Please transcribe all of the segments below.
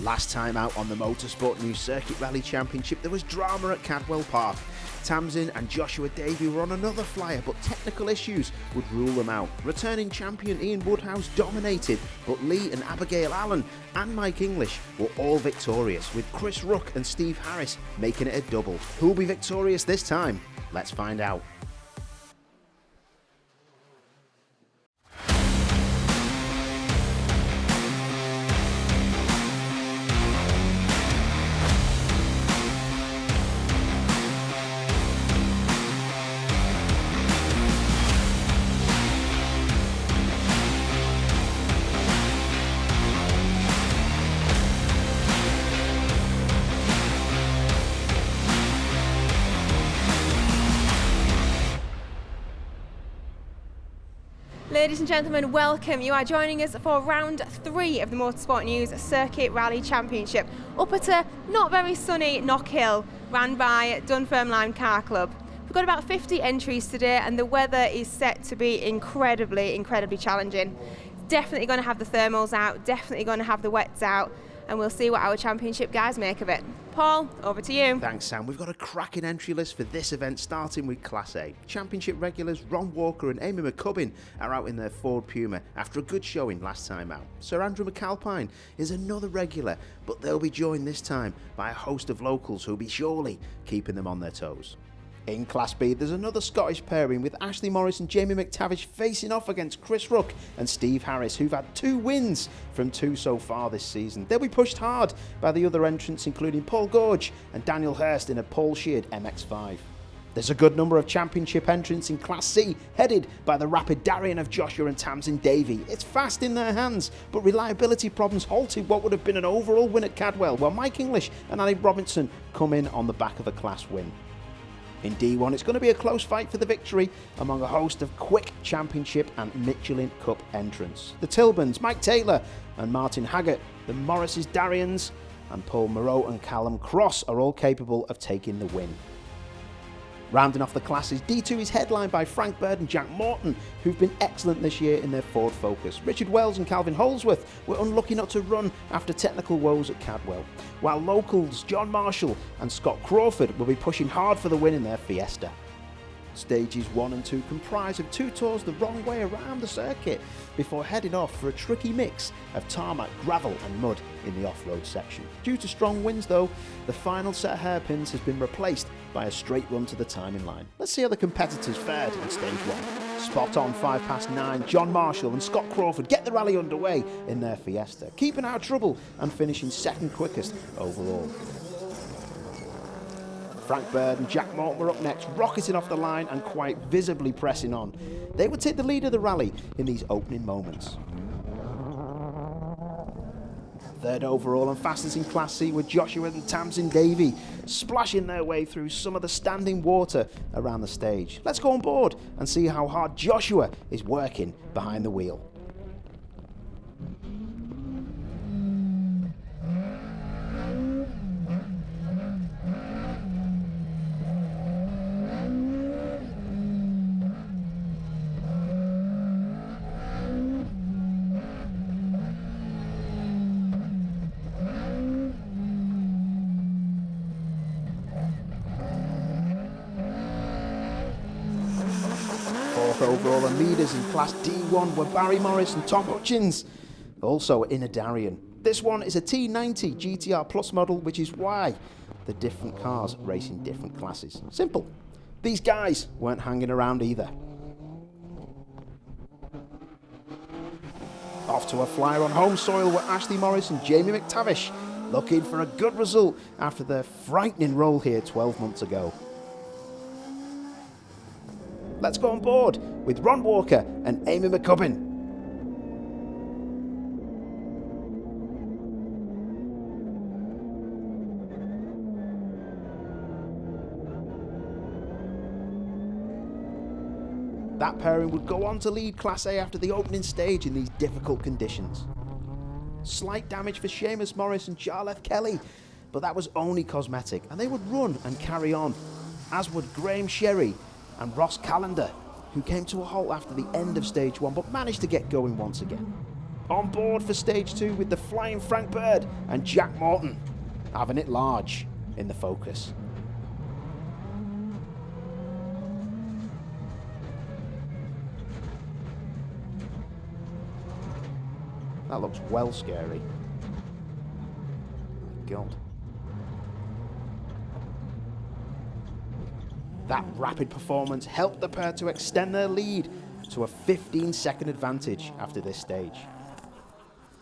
Last time out on the Motorsport News Circuit Rally Championship, there was drama at Cadwell Park. Tamsin and Joshua Davey were on another flyer, but technical issues would rule them out. Returning champion Ian Woodhouse dominated, but Lee and Abigail Allen and Mike English were all victorious, with Chris Rook and Steve Harris making it a double. Who will be victorious this time? Let's find out. Ladies and gentlemen, welcome. You are joining us for round 3 of the Motorsport News Circuit Rally Championship up at a not very sunny Knockhill, ran by Dunfermline Car Club. We've got about 50 entries today and the weather is set to be incredibly challenging. Definitely going to have the thermals out, definitely going to have the wets out, and we'll see what our championship guys make of it. Paul, over to you. Thanks, Sam. We've got a cracking entry list for this event, starting with Class A. Championship regulars Ron Walker and Amy McCubbin are out in their Ford Puma after a good showing last time out. Sir Andrew McAlpine is another regular, but they'll be joined this time by a host of locals who'll be surely keeping them on their toes. In Class B, there's another Scottish pairing with Ashley Morris and Jamie McTavish facing off against Chris Rook and Steve Harris, who've had 2 wins from 2 so far this season. They'll be pushed hard by the other entrants, including Paul Gorge and Daniel Hurst in a Paul Sheard MX-5. There's a good number of championship entrants in Class C, headed by the rapid Darien of Joshua and Tamsin Davey. It's fast in their hands, but reliability problems halted what would have been an overall win at Cadwell, while Mike English and Annie Robinson come in on the back of a class win. In D1, it's going to be a close fight for the victory among a host of quick championship and Michelin Cup entrants. The Tilbans, Mike Taylor and Martin Haggart, the Morrises, Darians and Paul Moreau and Callum Cross are all capable of taking the win. Rounding off the classes, D2 is headlined by Frank Bird and Jack Morton, who've been excellent this year in their Ford Focus. Richard Wells and Calvin Holsworth were unlucky not to run after technical woes at Cadwell, while locals John Marshall and Scott Crawford will be pushing hard for the win in their Fiesta. Stages 1 and 2 comprise of 2 tours the wrong way around the circuit before heading off for a tricky mix of tarmac, gravel and mud in the off-road section. Due to strong winds though, the final set of hairpins has been replaced by a straight run to the timing line. Let's see how the competitors fared in stage 1. Spot on 9:05, John Marshall and Scott Crawford get the rally underway in their Fiesta, keeping out of trouble and finishing second quickest overall. Frank Bird and Jack Morton were up next, rocketing off the line and quite visibly pressing on. They would take the lead of the rally in these opening moments. Third overall and fastest in Class C were Joshua and Tamsin Davey, splashing their way through some of the standing water around the stage. Let's go on board and see how hard Joshua is working behind the wheel. Overall and leaders in Class D1 were Barry Morris and Tom Hutchins, also in a Darien. This one is a T90 GTR Plus model, which is why the different cars race in different classes. Simple. These guys weren't hanging around either. Off to a flyer on home soil were Ashley Morris and Jamie McTavish, looking for a good result after their frightening roll here 12 months ago. Let's go on board with Ron Walker and Amy McCubbin. That pairing would go on to lead Class A after the opening stage in these difficult conditions. Slight damage for Seamus Morris and Jarlath Kelly, but that was only cosmetic, and they would run and carry on, as would Graham Sherry and Ross Callender, who came to a halt after the end of stage 1 but managed to get going once again. On board for stage 2 with the flying Frank Bird and Jack Morton, having it large in the Focus. That looks well scary. My God. That rapid performance helped the pair to extend their lead to a 15-second advantage after this stage.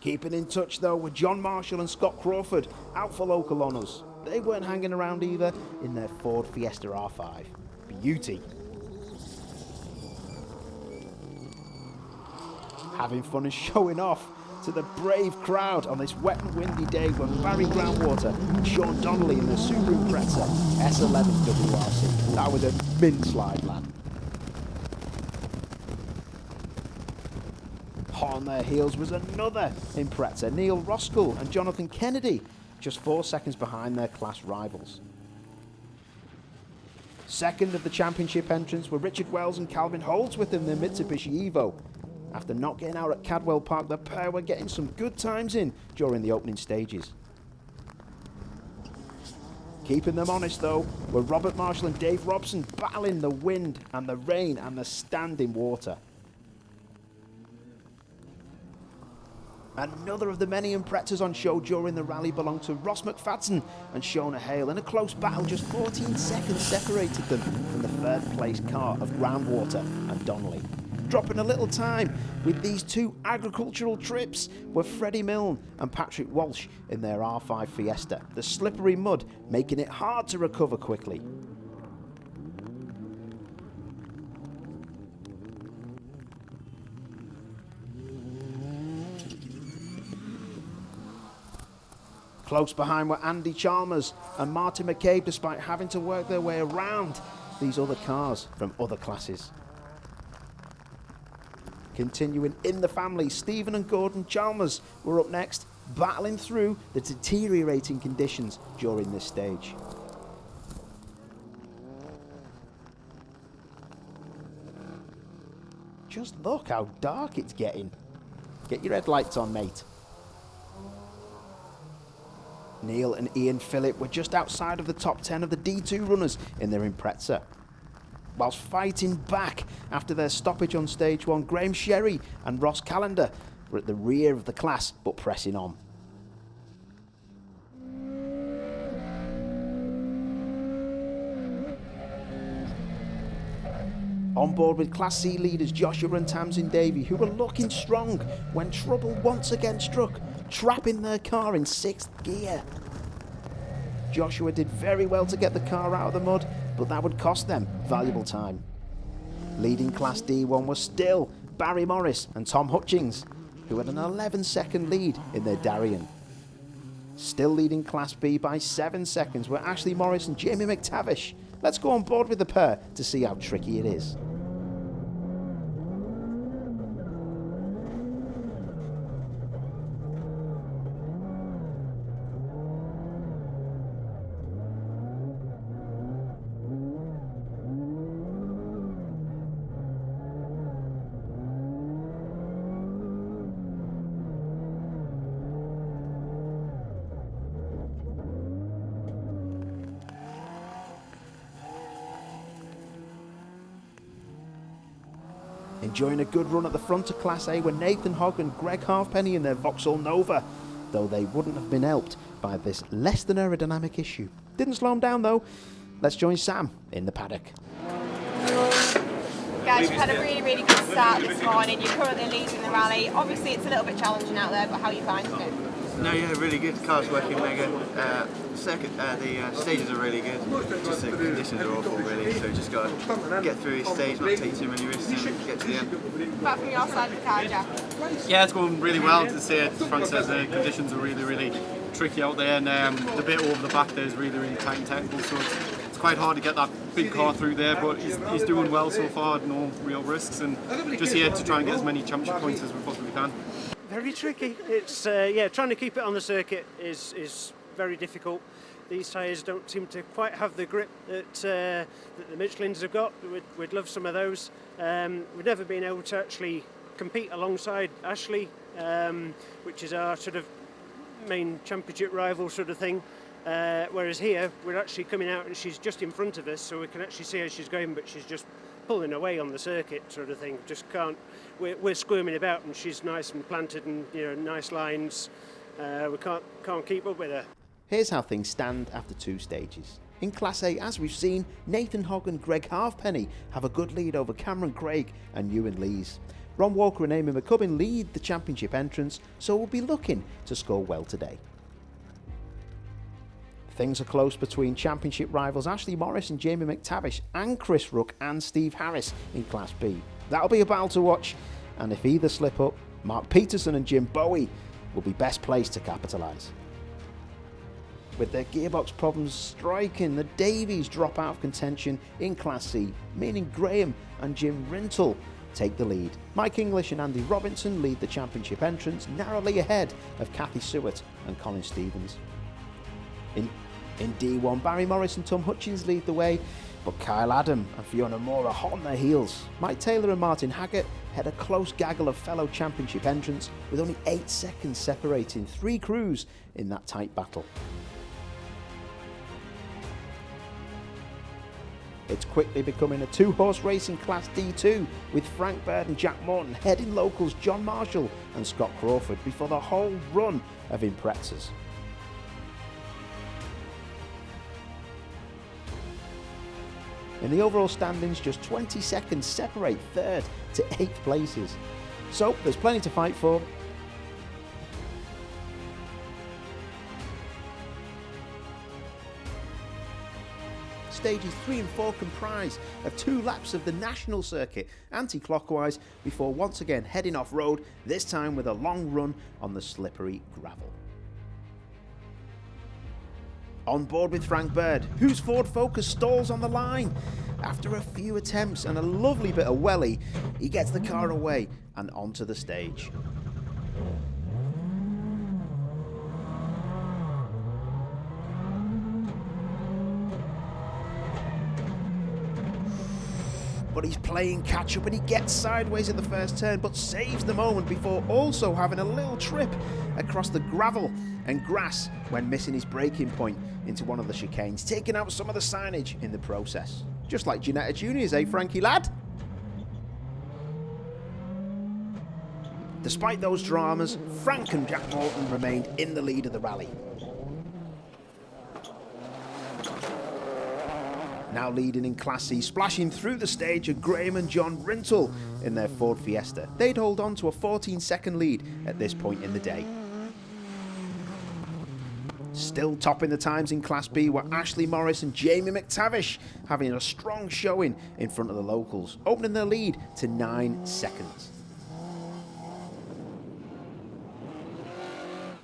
Keeping in touch though with John Marshall and Scott Crawford out for local honours. They weren't hanging around either in their Ford Fiesta R5. Beauty. Having fun and showing off to the brave crowd on this wet and windy day when Barry Groundwater and Sean Donnelly in the Subaru Impreza S11 WRC. That was a mint slide, lad. Hot on their heels was another Impreza, Neil Roskell and Jonathan Kennedy, just 4 seconds behind their class rivals. Second of the championship entrants were Richard Wells and Calvin Holdsworth in their Mitsubishi Evo. After not getting out at Cadwell Park, the pair were getting some good times in during the opening stages. Keeping them honest though were Robert Marshall and Dave Robson battling the wind and the rain and the standing water. Another of the many Imprezas on show during the rally belonged to Ross McFadden and Shona Hale. In a close battle, just 14 seconds separated them from the third place car of Groundwater and Donnelly. Dropping a little time with these two agricultural trips were Freddie Milne and Patrick Walsh in their R5 Fiesta, the slippery mud making it hard to recover quickly. Close behind were Andy Chalmers and Martin McCabe, despite having to work their way around these other cars from other classes. Continuing in the family, Stephen and Gordon Chalmers were up next, battling through the deteriorating conditions during this stage. Just look how dark it's getting. Get your headlights on, mate. Neil and Ian Phillip were just outside of the top 10 of the D2 runners in their Impreza. Whilst fighting back after their stoppage on stage 1, Graham Sherry and Ross Callender were at the rear of the class, but pressing on. On board with Class C leaders Joshua and Tamsin Davey, who were looking strong when trouble once again struck, trapping their car in 6th gear. Joshua did very well to get the car out of the mud, but that would cost them valuable time. Leading Class D1 was still Barry Morris and Tom Hutchings, who had an 11-second lead in their Darien. Still leading Class B by 7 seconds were Ashley Morris and Jamie McTavish. Let's go on board with the pair to see how tricky it is. Enjoying a good run at the front of Class A were Nathan Hogg and Greg Halfpenny in their Vauxhall Nova, though they wouldn't have been helped by this less than aerodynamic issue. Didn't slow them down though. Let's join Sam in the paddock. Guys, you've had a really, really good start this morning. You're currently leading the rally. Obviously it's a little bit challenging out there, but how are you finding it? No, yeah, really good. The car's working mega. The stages are really good. Just the conditions are awful, really. So just got to get through each stage, not take too many risks, and get to the end. Apart from your side of the car, Jack? Yeah, it's going really well. To see it, front says the conditions are really, really tricky out there, and the bit over the back there is really, really tight and technical. So it's quite hard to get that big car through there, but he's doing well so far. No real risks, and just here to try and get as many championship points as we possibly can. Very tricky. It's trying to keep it on the circuit is very difficult. These tyres don't seem to quite have the grip that the Michelins have got. We'd love some of those. We've never been able to actually compete alongside Ashley which is our sort of main championship rival sort of thing. Whereas here, we're actually coming out and she's just in front of us, so we can actually see how she's going, but she's just pulling away on the circuit sort of thing. Just can't, we're squirming about and she's nice and planted and, you know, nice lines. We can't keep up with her. Here's how things stand after 2 stages. In Class A, as we've seen, Nathan Hogg and Greg Halfpenny have a good lead over Cameron Craig and Ewan Lees. Ron Walker and Amy McCubbin lead the championship entrance, so we'll be looking to score well today. Things are close between championship rivals Ashley Morris and Jamie McTavish and Chris Rook and Steve Harris in Class B. That'll be a battle to watch, and if either slip up, Mark Peterson and Jim Bowie will be best placed to capitalise. With their gearbox problems striking, the Davies drop out of contention in Class C, meaning Graham and Jim Rintle take the lead. Mike English and Andy Robinson lead the championship entrance, narrowly ahead of Kathy Seward and Colin Stevens. In D1, Barry Morris and Tom Hutchins lead the way, but Kyle Adam and Fiona Moore are hot on their heels. Mike Taylor and Martin Haggett head a close gaggle of fellow championship entrants, with only 8 seconds separating 3 crews in that tight battle. It's quickly becoming a 2-horse race in Class D2, with Frank Bird and Jack Morton heading locals John Marshall and Scott Crawford before the whole run of Imprezas. In the overall standings, just 20 seconds separate 3rd to 8th places. So there's plenty to fight for. Stages 3 and 4 comprise of 2 laps of the national circuit anti-clockwise before once again heading off-road, this time with a long run on the slippery gravel. On board with Frank Bird, whose Ford Focus stalls on the line. After a few attempts and a lovely bit of welly, he gets the car away and onto the stage. But he's playing catch up and he gets sideways at the first turn, but saves the moment before also having a little trip across the gravel and grass when missing his braking point into one of the chicanes, taking out some of the signage in the process. Just like Ginetta Juniors, eh, Frankie lad? Despite those dramas, Frank and Jack Morton remained in the lead of the rally. Now leading in Class C, splashing through the stage are Graham and John Rintle in their Ford Fiesta. They'd hold on to a 14-second lead at this point in the day. Still topping the times in Class B were Ashley Morris and Jamie McTavish, having a strong showing in front of the locals, opening their lead to 9 seconds.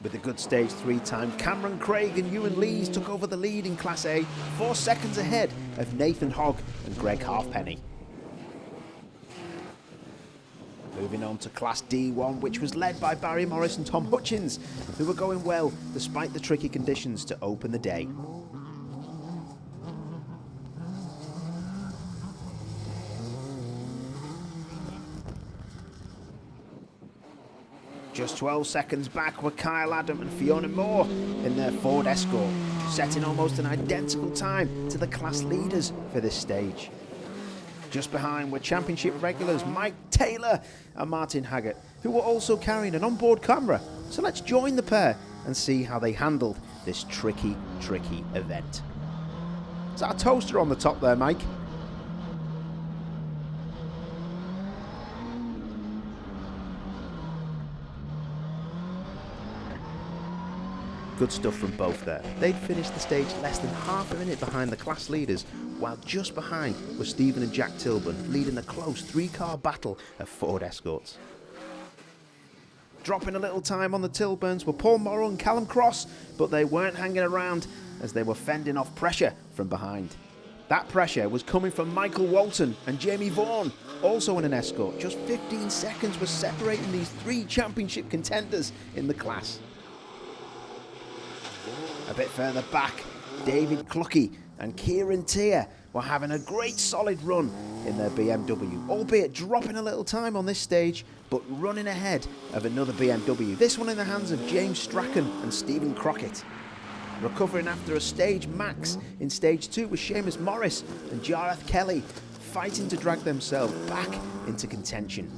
With a good stage 3 time, Cameron Craig and Ewan Lees took over the lead in Class A, 4 seconds ahead of Nathan Hogg and Greg Halfpenny. Moving on to Class D1, which was led by Barry Morris and Tom Hutchins, who were going well despite the tricky conditions to open the day. Just 12 seconds back were Kyle Adam and Fiona Moore in their Ford Escort, setting almost an identical time to the class leaders for this stage. Just behind were championship regulars Mike Taylor and Martin Haggett, who were also carrying an onboard camera. So let's join the pair and see how they handled this tricky event. Is that a toaster on the top there, Mike? Good stuff from both there. They'd finished the stage less than half a minute behind the class leaders, while just behind were Stephen and Jack Tilburn, leading a close 3-car battle of Ford Escorts. Dropping a little time on the Tilburns were Paul Morrow and Callum Cross, but they weren't hanging around as they were fending off pressure from behind. That pressure was coming from Michael Walton and Jamie Vaughan, also in an Escort. Just 15 seconds was separating these 3 championship contenders in the class. A bit further back, David Clucky and Kieran Tier were having a great solid run in their BMW, albeit dropping a little time on this stage, but running ahead of another BMW, this one in the hands of James Strachan and Stephen Crockett. Recovering after a stage max in stage 2 was Seamus Morris and Jareth Kelly, fighting to drag themselves back into contention.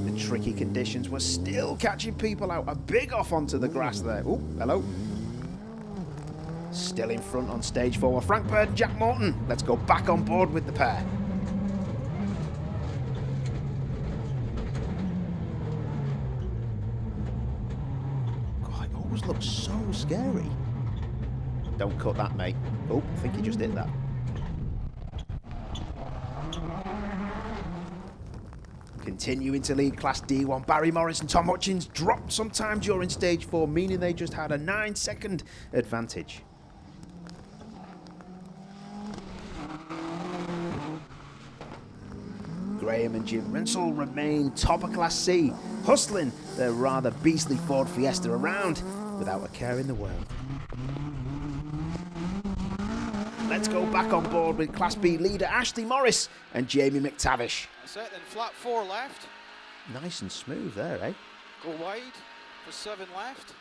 The tricky conditions were still catching people out. A big off onto the grass there. Oh, hello. Still in front on stage 4 were Frank Bird and Jack Morton. Let's go back on board with the pair. God, it always looks so scary. Don't cut that, mate. Oh, I think you just hit that. Continuing to lead Class D1, Barry Morris and Tom Hutchins dropped some time during stage 4, meaning they just had a 9-second advantage. Graham and Jim Rinsell remain top of Class C, hustling their rather beastly Ford Fiesta around without a care in the world. Let's go back on board with Class B leader Ashley Morris and Jamie McTavish. That's it, then flat 4 left. Nice and smooth there, eh? Go wide for 7 left.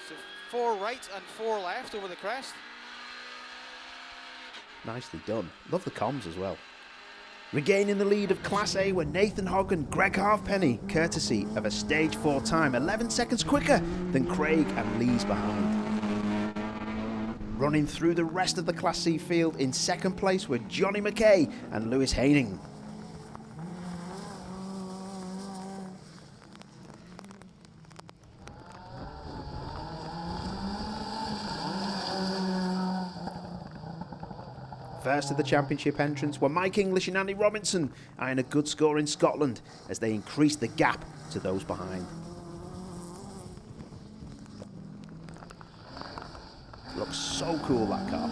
So 4 right and 4 left over the crest. Nicely done. Love the comms as well. Regaining the lead of Class A were Nathan Hogg and Greg Halfpenny, courtesy of a stage 4 time, 11 seconds quicker than Craig and Lee's behind. Running through the rest of the Class C field in second place were Johnny McKay and Lewis Haining. First of the championship entrants were Mike English and Andy Robinson, eyeing a good score in Scotland as they increased the gap to those behind. Looks so cool, that car.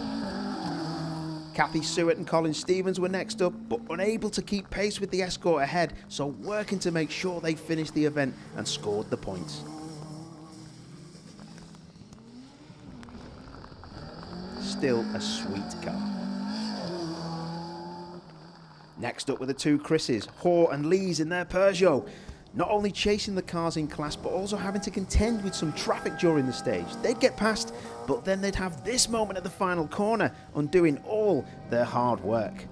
Kathy Stewart and Colin Stevens were next up, but unable to keep pace with the Escort ahead, so working to make sure they finished the event and scored the points. Still a sweet car. Next up were the two Chris's, Hoare and Lees in their Peugeot. Not only chasing the cars in class, but also having to contend with some traffic during the stage. They'd get past, but then they'd have this moment at the final corner, undoing all their hard work.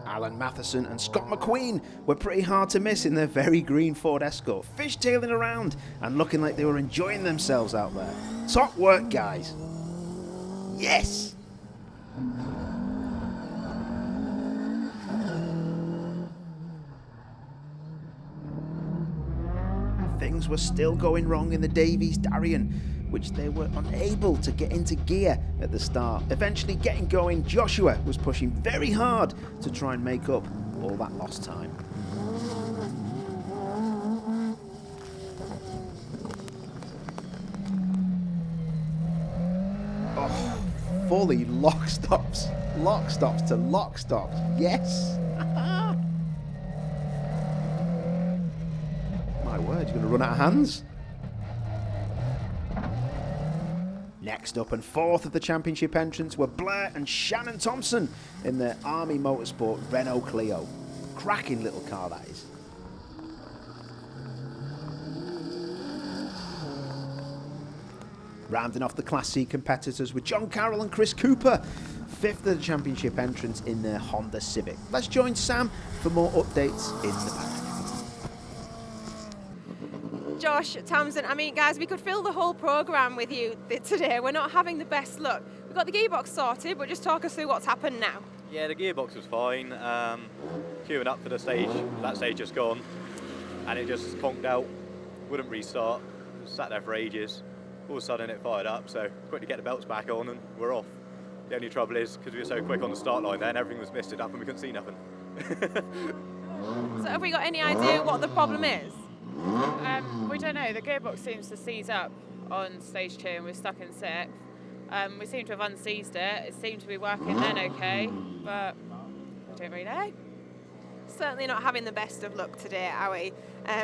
Alan Matheson and Scott McQueen were pretty hard to miss in their very green Ford Escort, fishtailing around and looking like they were enjoying themselves out there. Top work, guys. Yes! Things were still going wrong in the Davies Darien, which they were unable to get into gear at the start. Eventually getting going, Joshua was pushing very hard to try and make up all that lost time. Oh, fully lock stops to lock stops. Yes! My word, you're going to run out of hands? Next up and fourth of the championship entrants were Blair and Shannon Thompson in their Army Motorsport Renault Clio. Cracking little car, that is. Rounding off the Class C competitors were John Carroll and Chris Cooper, fifth of the championship entrants in their Honda Civic. Let's join Sam for more updates in the paddock. Josh, Tamsin, I mean, guys, we could fill the whole programme with you today. We're not having the best luck. We've got the gearbox sorted, but just talk us through what's happened now. Yeah, the gearbox was fine. Queuing up for the stage, that stage just gone, and it just conked out, wouldn't restart, sat there for ages. All of a sudden it fired up, so quickly get the belts back on and we're off. The only trouble is, because we were so quick on the start line then, everything was misted up and we couldn't see nothing. So have we got any idea what the problem is? We don't know. The gearbox seems to seize up on stage 2 and we're stuck in 6th. We seem to have unseized it. It seemed to be working then okay, but I don't really know. Certainly not having the best of luck today, are we?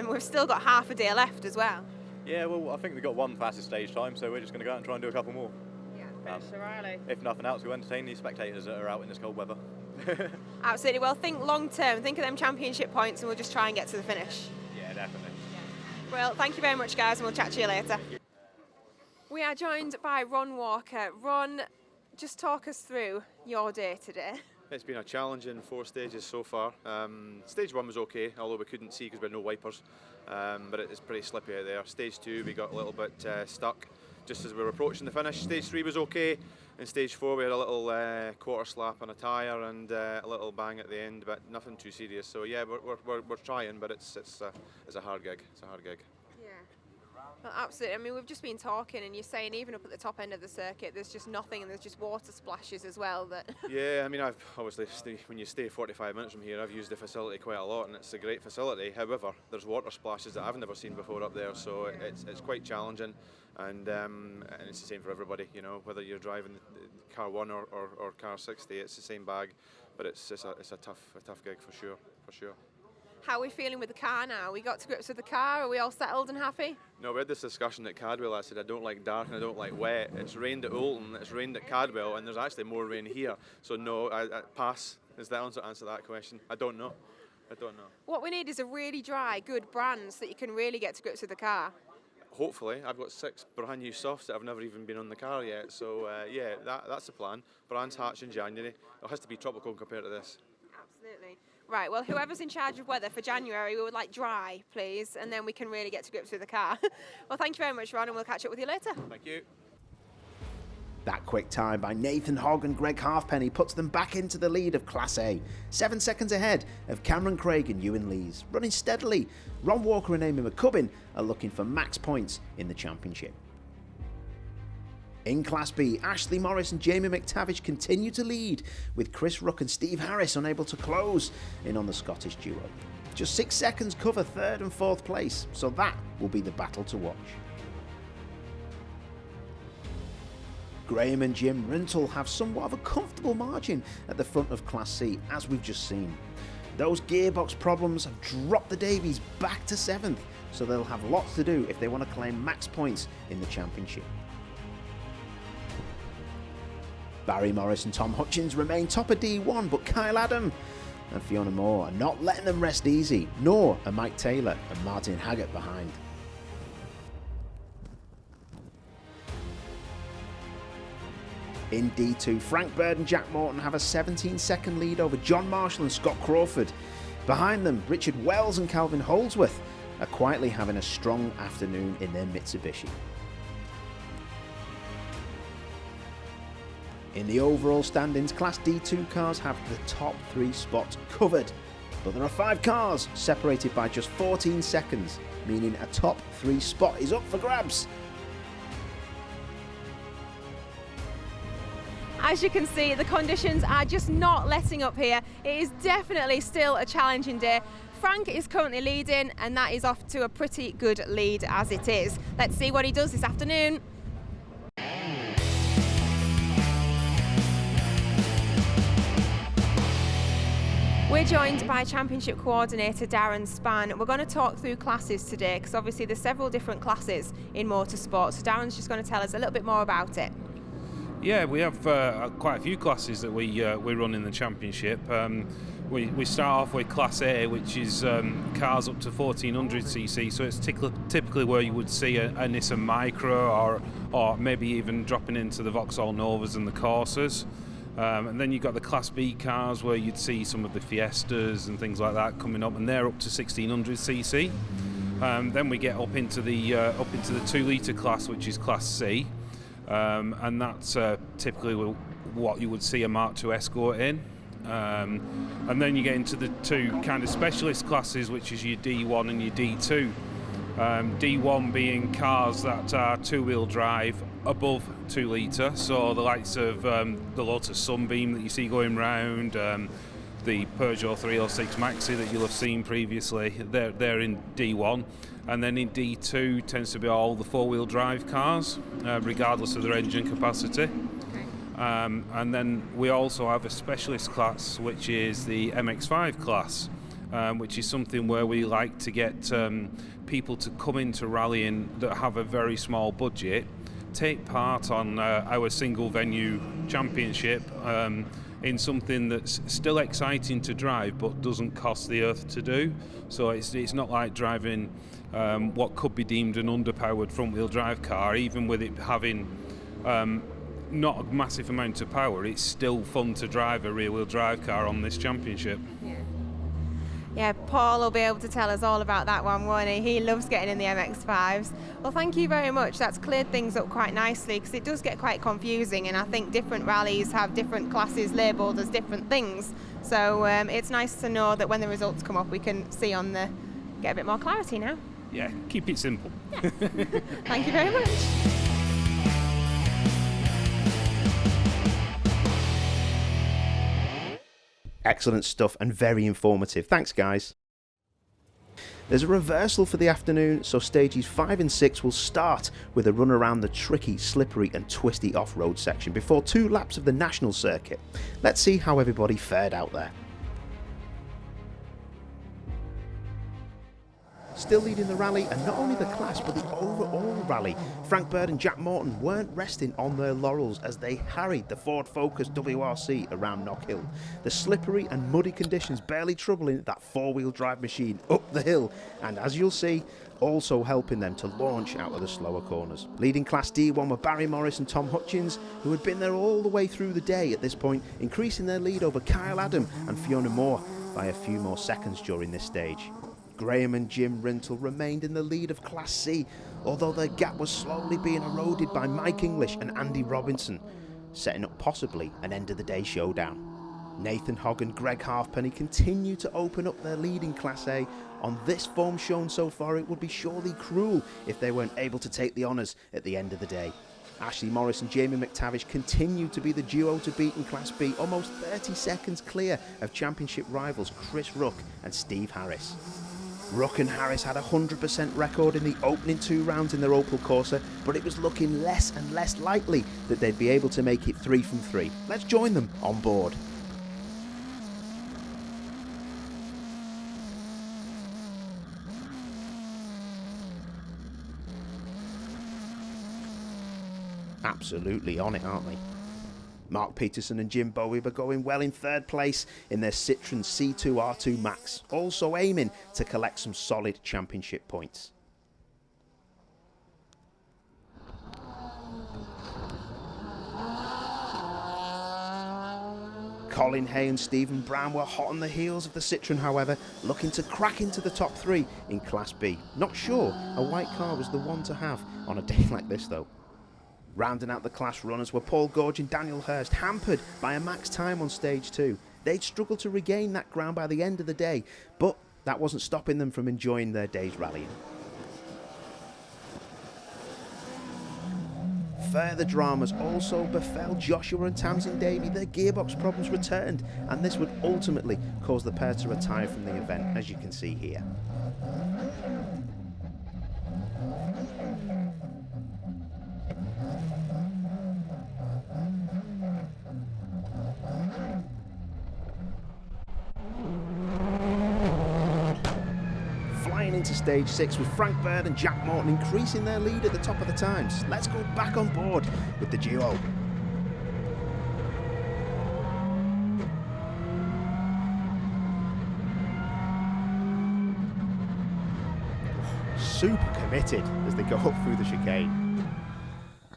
We've still got half a day left as well. Yeah, well, I think we've got one fastest stage time, so we're just going to go out and try and do a couple more. Finish the rally. If nothing else, we entertain these spectators that are out in this cold weather. Absolutely. Well, think long term. Think of them championship points and we'll just try and get to the finish. Yeah, definitely. Well, thank you very much, guys, and we'll chat to you later. We are joined by Ron Walker. Ron, just talk us through your day today. It's been a challenging 4 stages so far. Stage 1 was okay, although we couldn't see because we had no wipers, but it's pretty slippy out there. Stage 2 we got a little bit stuck just as we were approaching the finish. Stage 3 was okay. In stage 4 we had a little quarter slap on a tyre and a little bang at the end, but nothing too serious. So yeah, we're trying, but it's a hard gig. It's a hard gig. Well, absolutely. I mean, we've just been talking and you're saying even up at the top end of the circuit there's just nothing and there's just water splashes as well. That Yeah, I mean, I've obviously when you stay 45 minutes from here, I've used the facility quite a lot and it's a great facility. However, there's water splashes that I've never seen before up there, so it's quite challenging, and it's the same for everybody, you know, whether you're driving car 1 or car 60, it's the same bag, but it's a tough gig for sure. How are we feeling with the car now? We got to grips with the car? Are we all settled and happy? No, we had this discussion at Cadwell. I said I don't like dark and I don't like wet. It's rained at Oulton, it's rained at Cadwell, and there's actually more rain here. So no, I pass is the answer to that question. I don't know. What we need is a really dry, good brand so that you can really get to grips with the car. Hopefully. I've got 6 brand new softs that have never even been on the car yet. So yeah, that's the plan. Brands hatch in January. It has to be tropical compared to this. Absolutely. Right, well, whoever's in charge of weather for January, we would like dry, please, and then we can really get to grips with the car. Well, thank you very much, Ron, and we'll catch up with you later. Thank you. That quick time by Nathan Hogg and Greg Halfpenny puts them back into the lead of Class A, 7 seconds ahead of Cameron Craig and Ewan Lees. Running steadily, Ron Walker and Amy McCubbin are looking for max points in the championship. In Class B, Ashley Morris and Jamie McTavish continue to lead, with Chris Ruck and Steve Harris unable to close in on the Scottish duo. Just 6 seconds cover 3rd and 4th place, so that will be the battle to watch. Graham and Jim Rintle have somewhat of a comfortable margin at the front of Class C, as we've just seen. Those gearbox problems have dropped the Davies back to 7th, so they'll have lots to do if they want to claim max points in the championship. Barry Morris and Tom Hutchins remain top of D1, but Kyle Adam and Fiona Moore are not letting them rest easy, nor are Mike Taylor and Martin Haggart behind. In D2, Frank Bird and Jack Morton have a 17-second lead over John Marshall and Scott Crawford. Behind them, Richard Wells and Calvin Holdsworth are quietly having a strong afternoon in their Mitsubishi. In the overall standings, Class D2 cars have the top 3 spots covered, but there are 5 cars separated by just 14 seconds, meaning a top 3 spot is up for grabs. As you can see, the conditions are just not letting up here. It is definitely still a challenging day. Frank is currently leading, and that is off to a pretty good lead as it is. Let's see what he does this afternoon. We're joined by Championship Coordinator Darren Spann. We're going to talk through classes today because obviously there's several different classes in motorsport. So Darren's just going to tell us a little bit more about it. Yeah, we have quite a few classes that we run in the championship. We start off with Class A, which is cars up to 1400cc, so it's typically where you would see a Nissan Micra or maybe even dropping into the Vauxhall Novas and the Corsas. And then you've got the Class B cars where you'd see some of the Fiestas and things like that coming up, and they're up to 1600cc. Then we get up into the 2-litre class, which is Class C, and that's typically what you would see a Mark II Escort in. And then you get into the 2 kind of specialist classes, which is your D1 and your D2. D1 being cars that are 2-wheel drive above 2 litre, so the likes of the Lotus Sunbeam that you see going round, the Peugeot 306 Maxi that you'll have seen previously. They're in D1, and then in D2 tends to be all the four-wheel drive cars, regardless of their engine capacity. And then we also have a specialist class, which is the MX5 class, which is something where we like to get people to come into rallying that have a very small budget, take part on our single venue championship in something that's still exciting to drive but doesn't cost the earth to do. So it's not like driving what could be deemed an underpowered front wheel drive car. Even with it having not a massive amount of power, it's still fun to drive a rear wheel drive car on this championship. Yeah, Paul will be able to tell us all about that one, won't he? He loves getting in the MX-5s. Well, thank you very much. That's cleared things up quite nicely, because it does get quite confusing, and I think different rallies have different classes labelled as different things. So it's nice to know that when the results come up, we can see on the... get a bit more clarity now. Yeah, keep it simple. Yeah. Thank you very much. Excellent stuff and very informative. Thanks, guys. There's a reversal for the afternoon, so stages 5 and 6 will start with a run around the tricky, slippery and twisty off-road section before 2 laps of the national circuit. Let's see how everybody fared out there. Still leading the rally, and not only the class but the overall rally. Frank Bird and Jack Morton weren't resting on their laurels as they harried the Ford Focus WRC around Knockhill. The slippery and muddy conditions barely troubling that four-wheel drive machine up the hill, and as you'll see, also helping them to launch out of the slower corners. Leading Class D1 were Barry Morris and Tom Hutchins, who had been there all the way through the day at this point, increasing their lead over Kyle Adam and Fiona Moore by a few more seconds during this stage. Graham and Jim Rintle remained in the lead of Class C, although their gap was slowly being eroded by Mike English and Andy Robinson, setting up possibly an end-of-the-day showdown. Nathan Hogg and Greg Halfpenny continue to open up their lead in Class A. On this form shown so far, it would be surely cruel if they weren't able to take the honours at the end of the day. Ashley Morris and Jamie McTavish continue to be the duo to beat in Class B, almost 30 seconds clear of championship rivals Chris Ruck and Steve Harris. Ruck and Harris had a 100% record in the opening 2 rounds in their Opel Corsa, but it was looking less and less likely that they'd be able to make it 3 from 3. Let's join them on board. Absolutely on it, aren't they? Mark Peterson and Jim Bowie were going well in 3rd place in their Citroen C2 R2 Max, also aiming to collect some solid championship points. Colin Hay and Stephen Brown were hot on the heels of the Citroen, however, looking to crack into the top 3 in Class B. Not sure a white car was the one to have on a day like this, though. Rounding out the class runners were Paul Gorge and Daniel Hurst, hampered by a max time on stage 2. They'd struggled to regain that ground by the end of the day, but that wasn't stopping them from enjoying their day's rallying. Further dramas also befell Joshua and Tamsin Davey. Their gearbox problems returned, and this would ultimately cause the pair to retire from the event, as you can see here. Into stage 6 with Frank Bird and Jack Morton increasing their lead at the top of the times. Let's go back on board with the duo. Super committed as they go up through the chicane.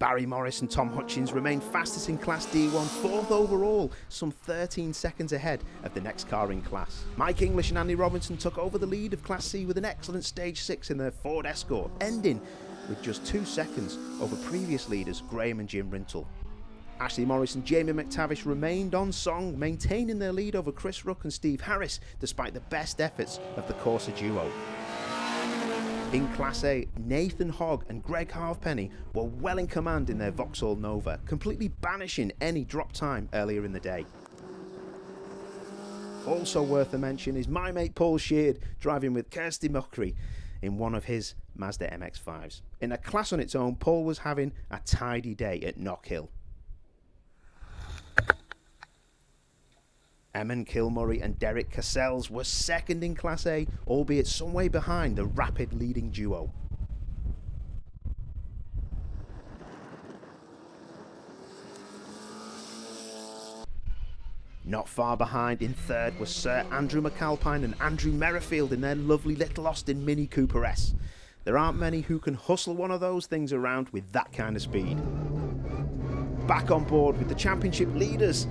Barry Morris and Tom Hutchins remain fastest in Class D1, 4th overall, some 13 seconds ahead of the next car in class. Mike English and Andy Robinson took over the lead of Class C with an excellent stage 6 in their Ford Escort, ending with just 2 seconds over previous leaders Graham and Jim Rintle. Ashley Morris and Jamie McTavish remained on song, maintaining their lead over Chris Ruck and Steve Harris, despite the best efforts of the Corsa duo. In Class A, Nathan Hogg and Greg Halfpenny were well in command in their Vauxhall Nova, completely banishing any drop time earlier in the day. Also worth a mention is my mate Paul Sheard driving with Kirsty Muckery in one of his Mazda MX-5s. In a class on its own, Paul was having a tidy day at Knockhill. Eamon Kilmurray and Derek Cassells were second in Class A, albeit some way behind the rapid leading duo. Not far behind in third was Sir Andrew McAlpine and Andrew Merrifield in their lovely little Austin Mini Cooper S. There aren't many who can hustle one of those things around with that kind of speed. Back on board with the championship leaders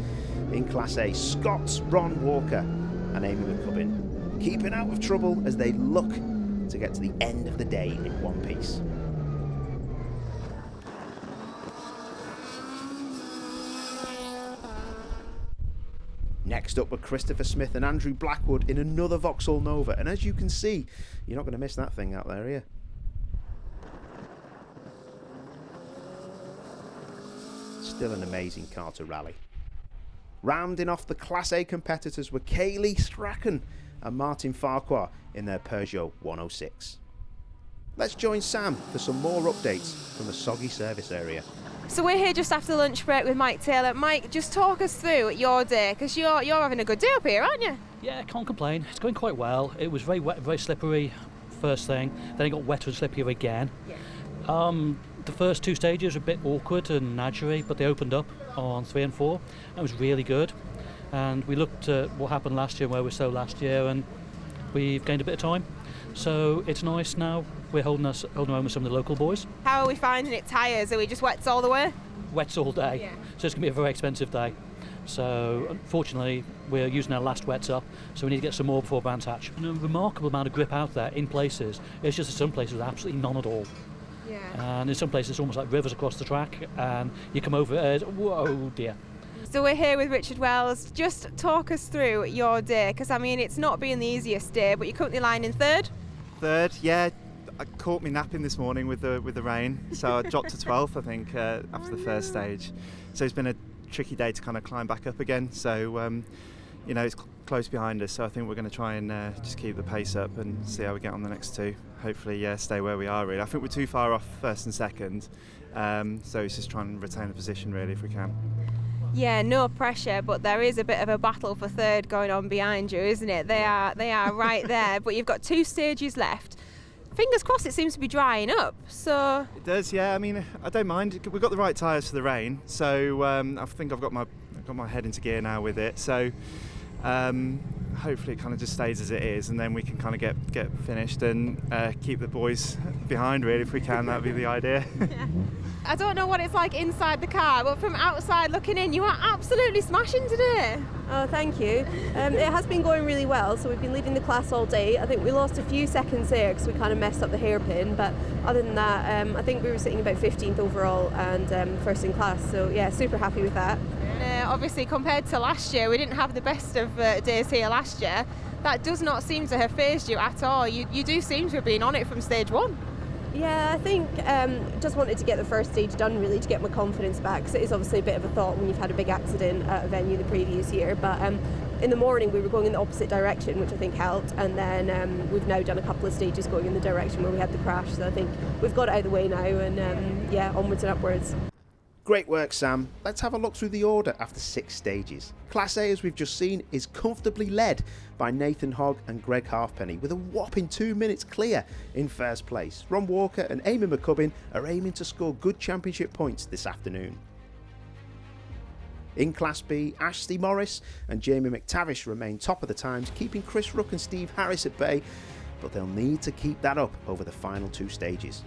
in Class A, Scots, Ron Walker and Amy McCubbin, keeping out of trouble as they look to get to the end of the day in one piece. Next up were Christopher Smith and Andrew Blackwood in another Vauxhall Nova, and as you can see, you're not going to miss that thing out there, are you? Still an amazing car to rally. Rounding off the Class A competitors were Kaylee Strachan and Martin Farquhar in their Peugeot 106. Let's join Sam for some more updates from the soggy service area. So we're here just after lunch break with Mike Taylor. Mike, just talk us through your day, because you're having a good day up here, aren't you? Yeah, can't complain. It's going quite well. It was very wet, very slippery first thing. Then it got wetter and slippier again. Yeah. The first two stages were a bit awkward and nadgery, but they opened up on 3 and 4. That was really good. And we looked at what happened last year and where we were so last year, and we've gained a bit of time. So it's nice now. We're holding our own with some of the local boys. How are we finding it? Tyres? Are we just wets all the way? Wets all day. Yeah. So it's going to be a very expensive day. So unfortunately, we're using our last wets up, so we need to get some more before Brands Hatch. A remarkable amount of grip out there in places. It's just that some places absolutely none at all. Yeah. And in some places it's almost like rivers across the track, and you come over it, whoa dear. So we're here with Richard Wells. Just talk us through your day, because I mean it's not been the easiest day, but you're currently lying in third. Third, yeah. I caught me napping this morning with the rain, so I dropped to 12th I think after the first stage. So it's been a tricky day to kind of climb back up again. So you know, it's close behind us, so I think we're going to try and just keep the pace up and see how we get on the next two. Hopefully, stay where we are really. I think we're too far off first and second, so it's just trying to retain the position really if we can. Yeah, no pressure, but there is a bit of a battle for third going on behind you, isn't it? They are right there, but you've got 2 stages left. Fingers crossed it seems to be drying up, so... It does, yeah. I mean, I don't mind. We've got the right tyres for the rain, so I think I've got my head into gear now with it. So hopefully it kind of just stays as it is, and then we can kind of get finished and keep the boys behind, really, if we can. That would be the idea. Yeah. I don't know what it's like inside the car, but from outside looking in, you are absolutely smashing today. Oh, thank you. It has been going really well, so we've been leading the class all day. I think we lost a few seconds there because we kind of messed up the hairpin, but other than that, I think we were sitting about 15th overall and first in class, so yeah, super happy with that. Obviously, compared to last year, we didn't have the best of days here last year. That does not seem to have phased you at all. You do seem to have been on it from stage 1. Yeah, I think just wanted to get the first stage done really to get my confidence back, because it is obviously a bit of a thought when you've had a big accident at a venue the previous year, but in the morning we were going in the opposite direction, which I think helped, and then we've now done a couple of stages going in the direction where we had the crash, so I think we've got it out of the way now, and yeah, onwards and upwards. Great work, Sam. Let's have a look through the order after 6 stages. Class A, as we've just seen, is comfortably led by Nathan Hogg and Greg Halfpenny with a whopping 2 minutes clear in first place. Ron Walker and Amy McCubbin are aiming to score good championship points this afternoon. In Class B, Ashley Morris and Jamie McTavish remain top of the times, keeping Chris Rook and Steve Harris at bay, but they'll need to keep that up over the final 2 stages.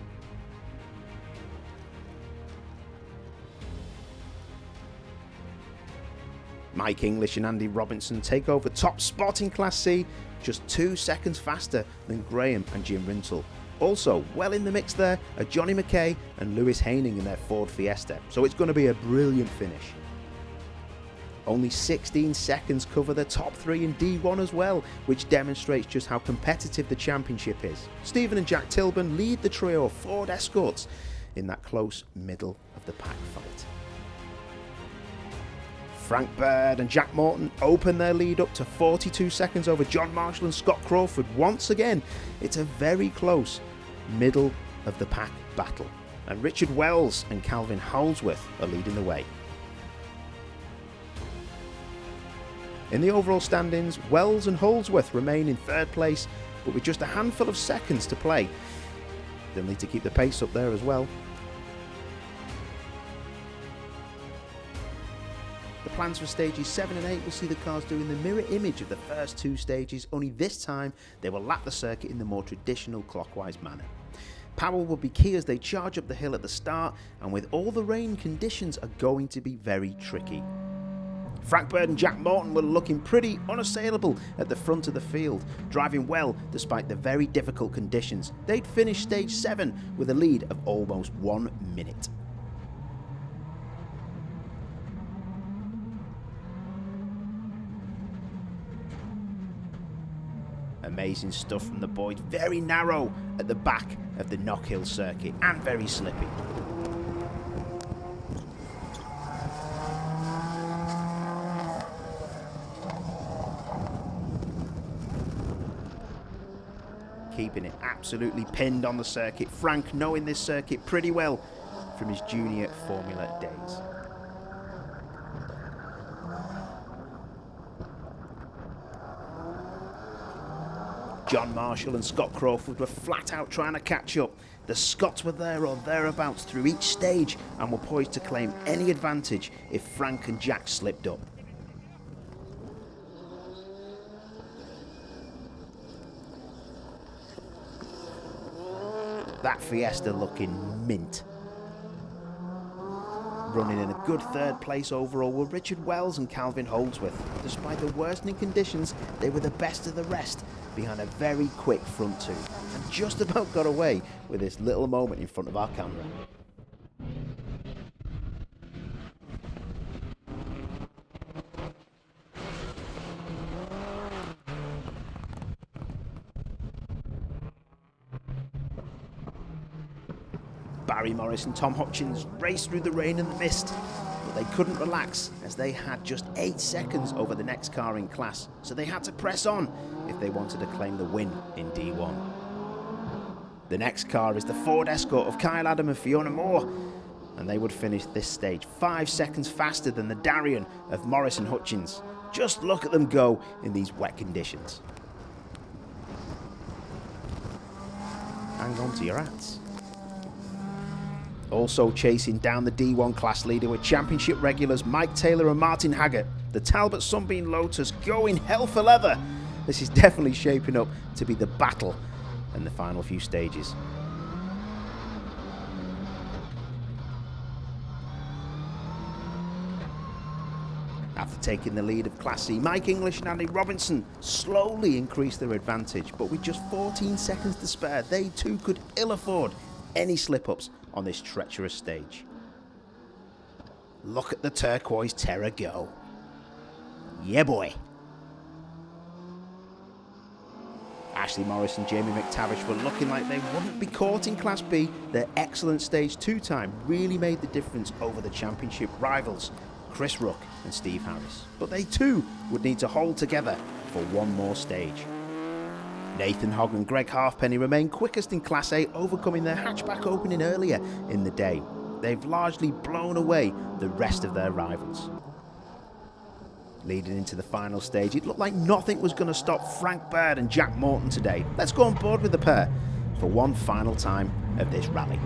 Mike English and Andy Robinson take over top spot in Class C, just 2 seconds faster than Graham and Jim Rintle. Also, well in the mix there are Johnny McKay and Lewis Haining in their Ford Fiesta, so it's going to be a brilliant finish. Only 16 seconds cover the top 3 in D1 as well, which demonstrates just how competitive the championship is. Stephen and Jack Tilburn lead the trio of Ford Escorts in that close middle of the pack fight. Frank Bird and Jack Morton open their lead up to 42 seconds over John Marshall and Scott Crawford. Once again, it's a very close middle of the pack battle, and Richard Wells and Calvin Holdsworth are leading the way. In the overall standings, Wells and Holdsworth remain in third place, but with just a handful of seconds to play. They'll need to keep the pace up there as well. The plans for stages 7 and 8 will see the cars doing the mirror image of the first two stages, only this time they will lap the circuit in the more traditional clockwise manner. Power will be key as they charge up the hill at the start, and with all the rain, conditions are going to be very tricky. Frank Bird and Jack Morton were looking pretty unassailable at the front of the field, driving well despite the very difficult conditions. They'd finished stage 7 with a lead of almost 1 minute. Amazing stuff from the boys, very narrow at the back of the Knockhill circuit and very slippy. Keeping it absolutely pinned on the circuit. Frank knowing this circuit pretty well from his junior Formula days. John Marshall and Scott Crawford were flat out trying to catch up. The Scots were there or thereabouts through each stage and were poised to claim any advantage if Frank and Jack slipped up. That Fiesta looking mint. Running in a good third place overall were Richard Wells and Calvin Holdsworth. Despite the worsening conditions, they were the best of the rest behind a very quick front two, and just about got away with this little moment in front of our camera. Barry Morris and Tom Hutchins raced through the rain and the mist, but they couldn't relax as they had just 8 seconds over the next car in class, so they had to press on if they wanted to claim the win in D1. The next car is the Ford Escort of Kyle Adam and Fiona Moore, and they would finish this stage 5 seconds faster than the Darien of Morris and Hutchins. Just look at them go in these wet conditions. Hang on to your hats. Also chasing down the D1 class leader were championship regulars Mike Taylor and Martin Haggart. The Talbot Sunbeam Lotus going hell for leather. This is definitely shaping up to be the battle in the final few stages. After taking the lead of Class C, Mike English and Andy Robinson slowly increased their advantage, but with just 14 seconds to spare, they too could ill afford any slip-ups on this treacherous stage. Look at the turquoise terror go. Yeah, boy. Ashley Morris and Jamie McTavish were looking like they wouldn't be caught in Class B. Their excellent stage 2 time really made the difference over the championship rivals, Chris Rook and Steve Harris. But they too would need to hold together for one more stage. Nathan Hogg and Greg Halfpenny remain quickest in Class A, overcoming their hatchback opening earlier in the day. They've largely blown away the rest of their rivals. Leading into the final stage, it looked like nothing was going to stop Frank Bird and Jack Morton today. Let's go on board with the pair for one final time of this rally.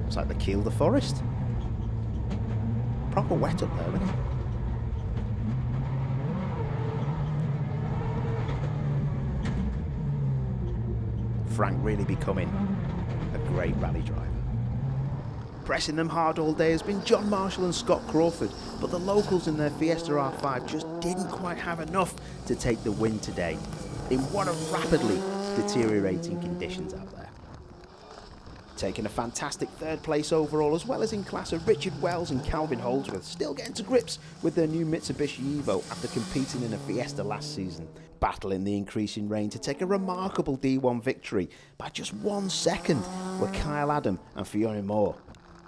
It's like the Kiel de Forest. Proper wet up there, isn't it? Frank really becoming a great rally driver. Pressing them hard all day has been John Marshall and Scott Crawford, but the locals in their Fiesta R5 just didn't quite have enough to take the win today in what are rapidly deteriorating conditions out there. Taking a fantastic third place overall, as well as in class, are Richard Wells and Calvin Holdsworth, still getting to grips with their new Mitsubishi Evo after competing in a Fiesta last season. Battling the increasing rain to take a remarkable D1 victory by just 1 second were Kyle Adam and Fiona Moore.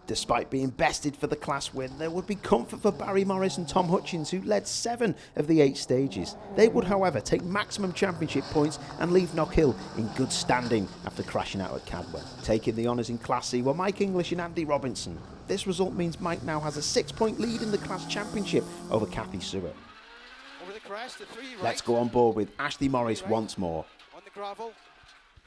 Despite being bested for the class win, there would be comfort for Barry Morris and Tom Hutchins, who led 7 of the 8 stages. They would, however, take maximum championship points and leave Knockhill in good standing after crashing out at Cadwell. Taking the honours in Class C were Mike English and Andy Robinson. This result means Mike now has a 6-point lead in the class championship over Kathy Seward. Over the crest, the 3 right. Let's go on board with Ashley Morris once more. On the gravel.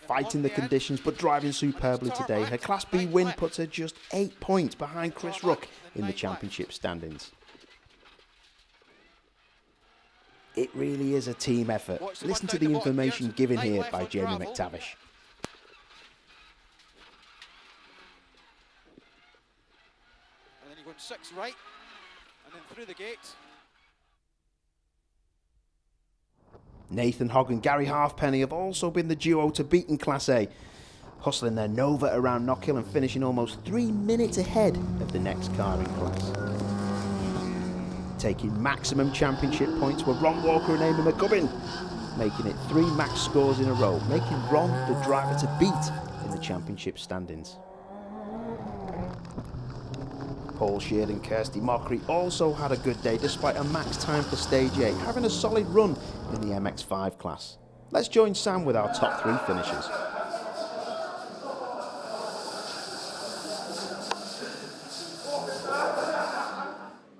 Fighting the conditions but driving superbly today, her Class B win puts her just 8 points behind Chris Ruck in the championship standings. It really is a team effort. Listen to the information given here by Jamie McTavish. And then you're going 6 right, and then through the gate. Nathan Hogg and Gary Halfpenny have also been the duo to beat in Class A, hustling their Nova around Knockhill and finishing almost 3 minutes ahead of the next car in class. Taking maximum championship points were Ron Walker and Amy McGubbin, making it 3 max scores in a row, making Ron the driver to beat in the championship standings. Paul Sheard and Kirsty Mockery also had a good day despite a max time for Stage 8, having a solid run in the MX5 class. Let's join Sam with our top 3 finishers.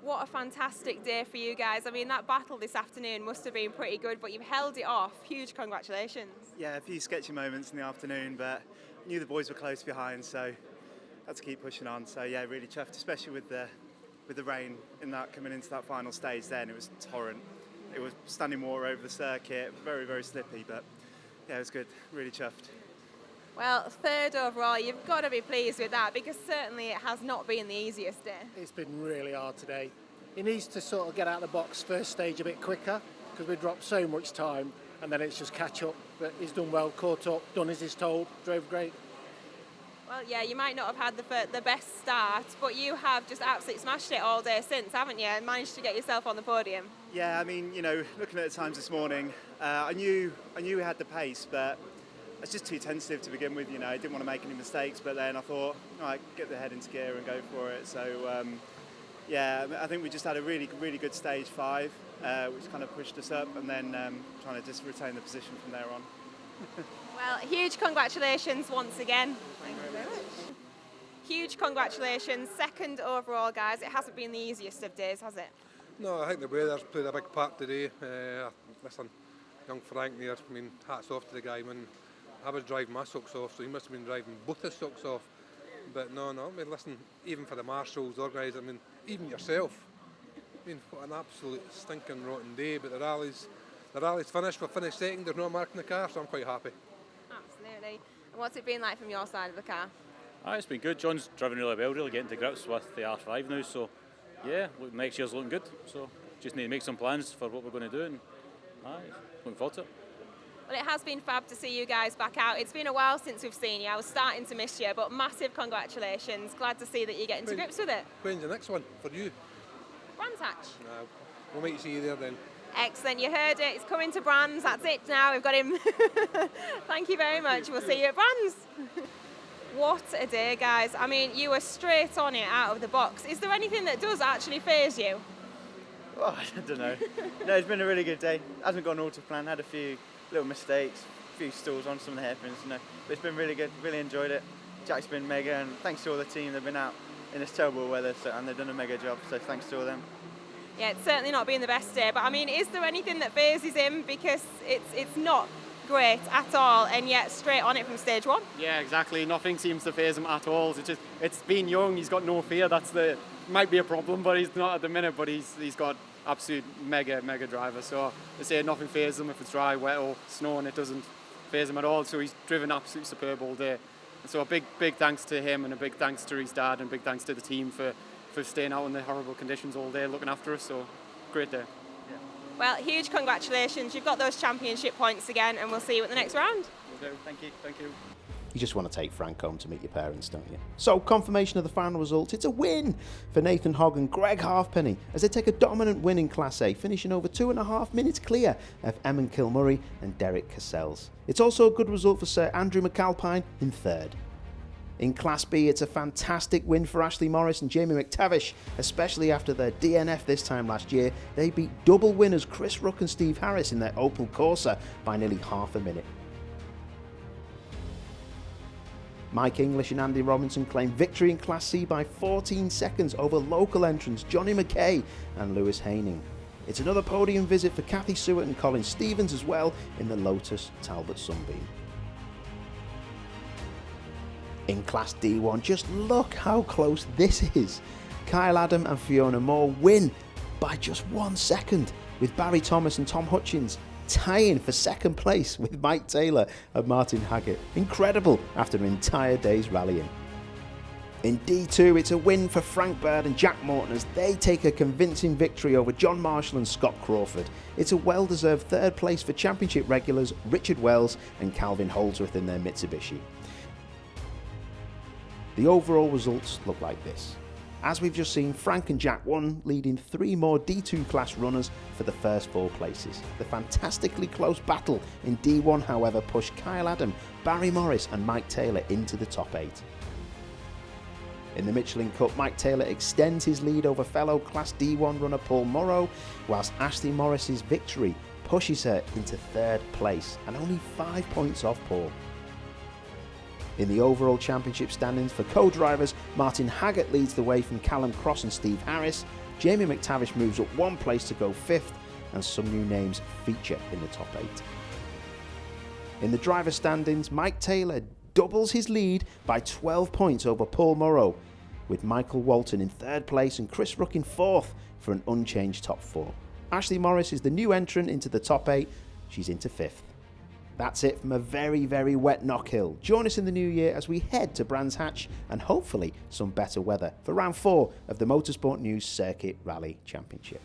What a fantastic day for you guys. I mean, that battle this afternoon must have been pretty good, but you've held it off. Huge congratulations. Yeah, a few sketchy moments in the afternoon, but I knew the boys were close behind, so had to keep pushing on. So yeah, really chuffed, especially with the rain in that coming into that final stage. Then it was torrent. It was standing water over the circuit, very, very slippy, but yeah, it was good. Really chuffed. Well, 3rd overall, you've got to be pleased with that, because certainly it has not been the easiest day. It's been really hard today. He needs to sort of get out of the box first stage a bit quicker, because we dropped so much time, and then it's just catch up. But he's done well, caught up, done as he's told, drove great. Well, yeah, you might not have had the best start, but you have just absolutely smashed it all day since, haven't you? And managed to get yourself on the podium. Yeah, I mean, you know, looking at the times this morning, I knew we had the pace, but it's just too tentative to begin with. You know, I didn't want to make any mistakes, but then I thought, all right, get the head into gear and go for it. So, yeah, I think we just had a really, really good stage 5, which kind of pushed us up, and then trying to just retain the position from there on. Well, huge congratulations once again. Thank you very much. Huge congratulations, 2nd overall, guys. It hasn't been the easiest of days, has it? No, I think the weather's played a big part today. Listen, young Frank there, I mean, hats off to the guy. When I was driving my socks off, so he must have been driving both his socks off. But no, I mean, listen, even for the marshals, organisers, I mean, even yourself. I mean, what an absolute stinking rotten day, but the rally's finished. We're finished 2nd, there's no mark in the car, so I'm quite happy. Absolutely. And what's it been like from your side of the car? It's been good. John's driven really well, really getting to grips with the R5 now, so yeah, next year's looking good, so just need to make some plans for what we're going to do, and looking forward to it. Well, it has been fab to see you guys back out. It's been a while since we've seen you. I was starting to miss you, but massive congratulations. Glad to see that you're getting to grips with it. When's the next one for you? Brands Hatch. We might see you there then. Excellent, you heard it. It's coming to Brands. That's it now. We've got him. Thank you very much. We'll see you at Brands. What a day, guys. I mean, you were straight on it out of the box. Is there anything that does actually faze you? Oh, I don't know. No, it's been a really good day. Hasn't gone all to plan. Had a few little mistakes, a few stalls on some of the hairpins, but it's been really good. Really enjoyed it. Jack's been mega, and thanks to all the team. They've been out in this terrible weather, and they've done a mega job, so thanks to all them. Yeah, it's certainly not been the best day, but I mean, is there anything that phases him? Because it's not great at all, and yet straight on it from stage 1. Yeah, exactly. Nothing seems to faze him at all. It's been young. He's got no fear. Might be a problem, but he's not at the minute. But he's got absolute mega driver. So they say nothing phases him if it's dry, wet, or snowing. It doesn't faze him at all. So he's driven absolutely superb all day. And so a big thanks to him, and a big thanks to his dad, and big thanks to the team for staying out in the horrible conditions all day, looking after us. So great day. Well, huge congratulations. You've got those championship points again, and we'll see you at the next round. Will do. Thank you. You just want to take Frank home to meet your parents, don't you? So, confirmation of the final results. It's a win for Nathan Hogg and Greg Halfpenny as they take a dominant win in Class A, finishing over 2.5 minutes clear of Eamon Kilmurray and Derek Cassells. It's also a good result for Sir Andrew McAlpine in third. In Class B, it's a fantastic win for Ashley Morris and Jamie McTavish, especially after their DNF this time last year. They beat double winners Chris Ruck and Steve Harris in their Opel Corsa by nearly half a minute. Mike English and Andy Robinson claimed victory in Class C by 14 seconds over local entrants Johnny McKay and Lewis Haining. It's another podium visit for Kathy Stewart and Colin Stevens as well in the Lotus Talbot Sunbeam. In Class D1, just look how close this is. Kyle Adam and Fiona Moore win by just 1 second, with Barry Thomas and Tom Hutchins tying for second place with Mike Taylor and Martin Haggett. Incredible after an entire day's rallying. In D2, it's a win for Frank Bird and Jack Morton as they take a convincing victory over John Marshall and Scott Crawford. It's a well-deserved third place for championship regulars Richard Wells and Calvin Holdsworth in their Mitsubishi. The overall results look like this. As we've just seen, Frank and Jack won, leading 3 more D2 class runners for the first 4 places. The fantastically close battle in D1, however, pushed Kyle Adam, Barry Morris and Mike Taylor into the top 8. In the Michelin Cup, Mike Taylor extends his lead over fellow Class D1 runner Paul Morrow, whilst Ashley Morris's victory pushes her into 3rd place and only 5 points off Paul. In the overall championship standings for co-drivers, Martin Haggett leads the way from Callum Cross and Steve Harris. Jamie McTavish moves up 1 place to go 5th, and some new names feature in the top 8. In the driver standings, Mike Taylor doubles his lead by 12 points over Paul Morrow, with Michael Walton in 3rd place and Chris Ruck in 4th for an unchanged top 4. Ashley Morris is the new entrant into the top 8. She's into 5th. That's it from a very, very wet Knockhill. Join us in the new year as we head to Brands Hatch and hopefully some better weather for round 4 of the Motorsport News Circuit Rally Championship.